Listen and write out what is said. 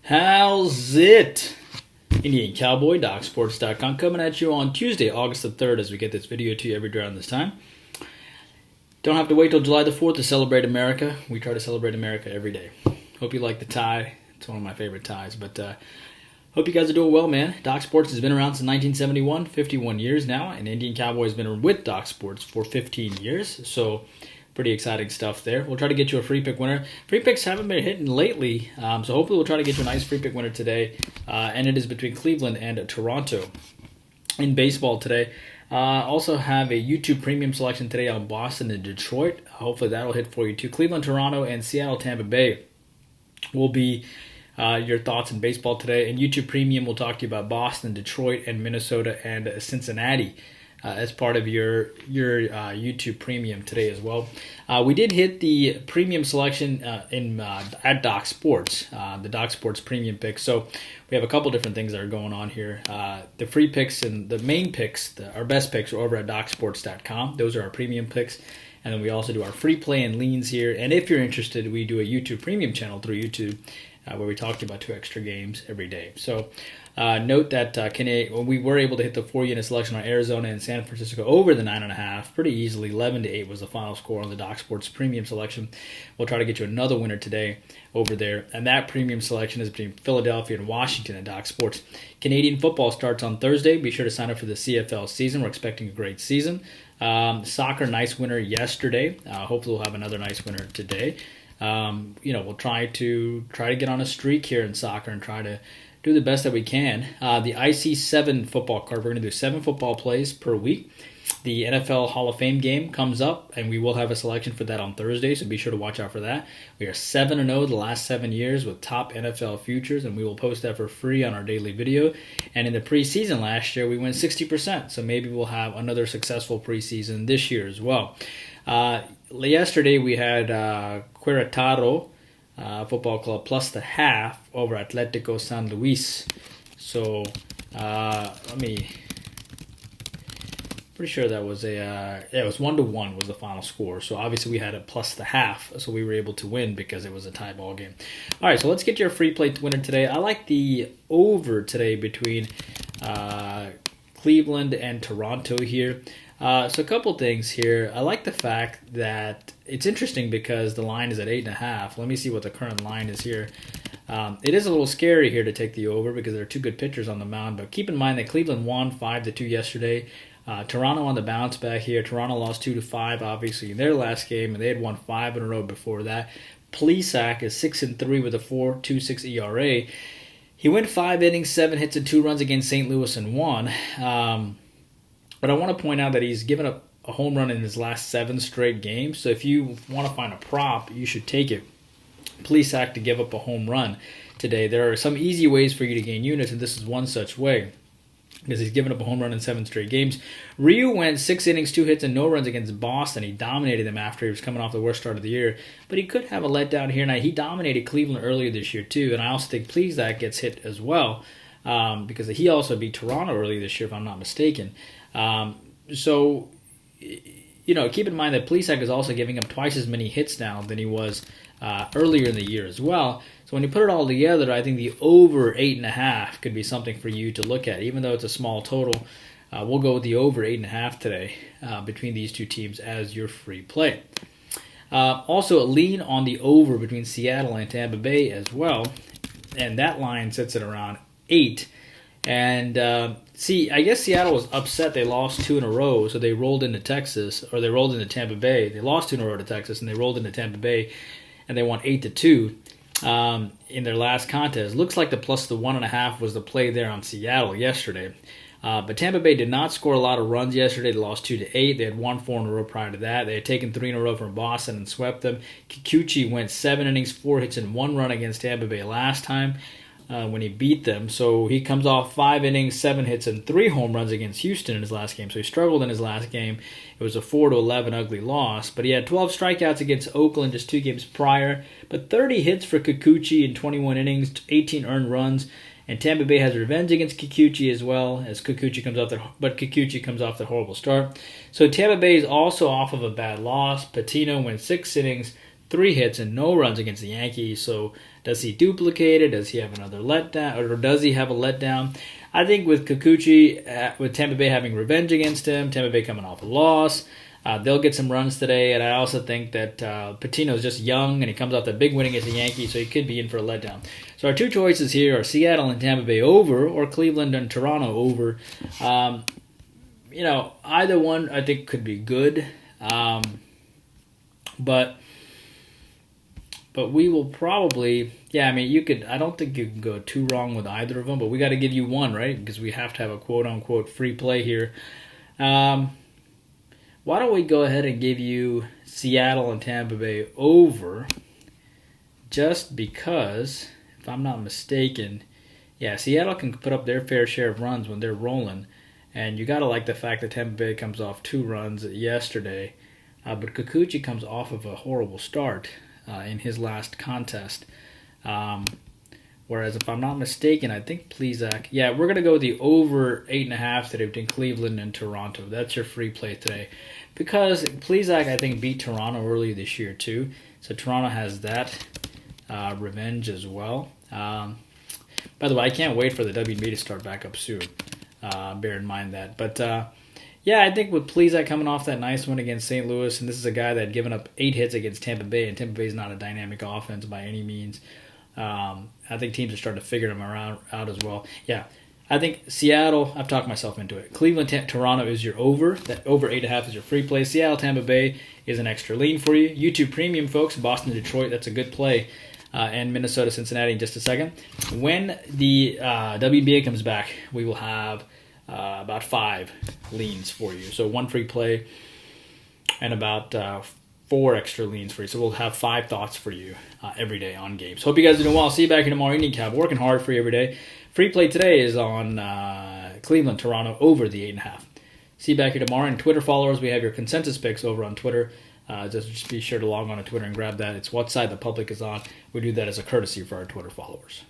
How's it? Indian Cowboy, DocSports.com, coming at you on Tuesday, August the 3rd, as we get this video to you every day around this time. Don't have to wait till July the 4th to celebrate America. We try to celebrate America every day. Hope you like the tie. It's one of my favorite ties, but hope you guys are doing well, man. Doc Sports has been around since 1971, 51 years now, and Indian Cowboy has been with Doc Sports for 15 years, so pretty exciting stuff there. We'll try to get you a free pick winner. Free picks haven't been hitting lately, so hopefully we'll try to get you a nice free pick winner today, and it is between Cleveland and Toronto. In baseball today, also have a YouTube premium selection today on Boston and Detroit. Hopefully that'll hit for you too. Cleveland, Toronto, and Seattle, Tampa Bay will be your thoughts in baseball today. And YouTube premium will talk to you about Boston, Detroit, and Minnesota and Cincinnati as part of your YouTube premium today as well. We did hit the premium selection at Doc Sports, the Doc Sports premium picks. So we have a couple different things that are going on here. The free picks and the main picks, our best picks, are over at DocSports.com. Those are our premium picks. And then we also do our free play and leans here. And if you're interested, we do a YouTube premium channel through YouTube where we talk to you about 2 extra games every day. So note that we were able to hit the 4-unit selection on Arizona and San Francisco over the 9.5 pretty easily. 11-8 was the final score on the Doc Sports premium selection. We'll try to get you another winner today over there. And that premium selection is between Philadelphia and Washington at Doc Sports. Canadian football starts on Thursday. Be sure to sign up for the CFL season. We're expecting a great season. Soccer, nice winner yesterday. Hopefully we'll have another nice winner today. We'll try to get on a streak here in soccer and try to do the best that we can. The IC7 football card, we're going to do 7 football plays per week. The NFL Hall of Fame game comes up, and we will have a selection for that on Thursday, so be sure to watch out for that. We are 7-0 the last 7 years with top NFL futures, and we will post that for free on our daily video. And in the preseason last year, we went 60%, so maybe we'll have another successful preseason this year as well. Yesterday, we had Querétaro Football Club plus the half over Atlético San Luis. So, pretty sure that was it was 1-1 was the final score. So obviously we had a plus the half, so we were able to win because it was a tie ball game. All right, so let's get your free play winner today. I like the over today between Cleveland and Toronto here. So a couple things here. I like the fact that it's interesting because the line is at 8.5. Let me see what the current line is here. It is a little scary here to take the over because there are 2 good pitchers on the mound. But keep in mind that Cleveland won 5-2 yesterday. Toronto on the bounce back here. Toronto lost 2-5, obviously, in their last game, and they had won 5 in a row before that. Plesac is 6-3 with a 4.26 ERA. He went 5 innings, 7 hits, and 2 runs against St. Louis and won. But I want to point out that he's given up a home run in his last 7 straight games. So if you want to find a prop, you should take it. Plesac to give up a home run today. There are some easy ways for you to gain units, and this is one such way, because he's given up a home run in 7 straight games. Ryu went 6 innings, 2 hits, and no runs against Boston. He dominated them after he was coming off the worst start of the year. But he could have a letdown here. Now, he dominated Cleveland earlier this year, too. And I also think Plesac gets hit as well, because he also beat Toronto earlier this year, if I'm not mistaken. So, keep in mind that Plesac is also giving up twice as many hits now than he was earlier in the year as well. So when you put it all together, I think the over 8.5 could be something for you to look at. Even though it's a small total, we'll go with the over 8.5 today between these 2 teams as your free play. Also, a lean on the over between Seattle and Tampa Bay as well. And that line sits at around 8. And I guess Seattle was upset they lost 2 in a row, so they rolled into Texas, or they rolled into Tampa Bay. They lost 2 in a row to Texas, and they rolled into Tampa Bay, and they won 8-2 in their last contest. Looks like the plus the 1.5 was the play there on Seattle yesterday. But Tampa Bay did not score a lot of runs yesterday. They lost 2-8. They had won 4 in a row prior to that. They had taken 3 in a row from Boston and swept them. Kikuchi went 7 innings, 4 hits, and 1 run against Tampa Bay last time when he beat them. So he comes off 5 innings, 7 hits, and 3 home runs against Houston in his last game. So he struggled in his last game. It was a 4-11 ugly loss. But he had 12 strikeouts against Oakland just 2 games prior. But 30 hits for Kikuchi in 21 innings, 18 earned runs. And Tampa Bay has revenge against Kikuchi as well, as Kikuchi comes off the horrible start. So Tampa Bay is also off of a bad loss. Patino went 6 innings, 3 hits and no runs against the Yankees. So does he duplicate it? Does he have another letdown? Or does he have a letdown? I think with Kikuchi, with Tampa Bay having revenge against him, Tampa Bay coming off a loss, they'll get some runs today. And I also think that Patino is just young, and he comes off that big win against the Yankees, so he could be in for a letdown. So our 2 choices here are Seattle and Tampa Bay over, or Cleveland and Toronto over. Either one I think could be good. But we will probably, you could. I don't think you can go too wrong with either of them, but we got to give you one, right? Because we have to have a quote-unquote free play here. Why don't we go ahead and give you Seattle and Tampa Bay over, just because, if I'm not mistaken, Seattle can put up their fair share of runs when they're rolling, and you got to like the fact that Tampa Bay comes off 2 runs yesterday, but Kikuchi comes off of a horrible start in his last contest. Whereas, if I'm not mistaken, I think Plesac. Yeah, we're going to go with the over 8.5 today between Cleveland and Toronto. That's your free play today. Because Plesac, I think, beat Toronto earlier this year, too. So Toronto has that revenge as well. By the way, I can't wait for the WB to start back up soon. Bear in mind that. But, I think with Plesac coming off that nice one against St. Louis, and this is a guy that had given up 8 hits against Tampa Bay, and Tampa Bay is not a dynamic offense by any means. I think teams are starting to figure them out as well. Yeah, I think Seattle, I've talked myself into it. Cleveland, Toronto is your over. That over 8.5 is your free play. Seattle, Tampa Bay is an extra lean for you. YouTube Premium, folks, Boston, Detroit, that's a good play. And Minnesota, Cincinnati in just a second. When the WBA comes back, we will have about 5 leans for you. So 1 free play and about 4 extra leans for you. So we'll have 5 thoughts for you every day on games. Hope you guys are doing well. See you back here tomorrow. Indian Cab working hard for you every day. Free play today is on Cleveland, Toronto over the 8.5. See you back here tomorrow. And Twitter followers, we have your consensus picks over on Twitter. Just be sure to log on to Twitter and grab that. It's what side the public is on. We do that as a courtesy for our Twitter followers.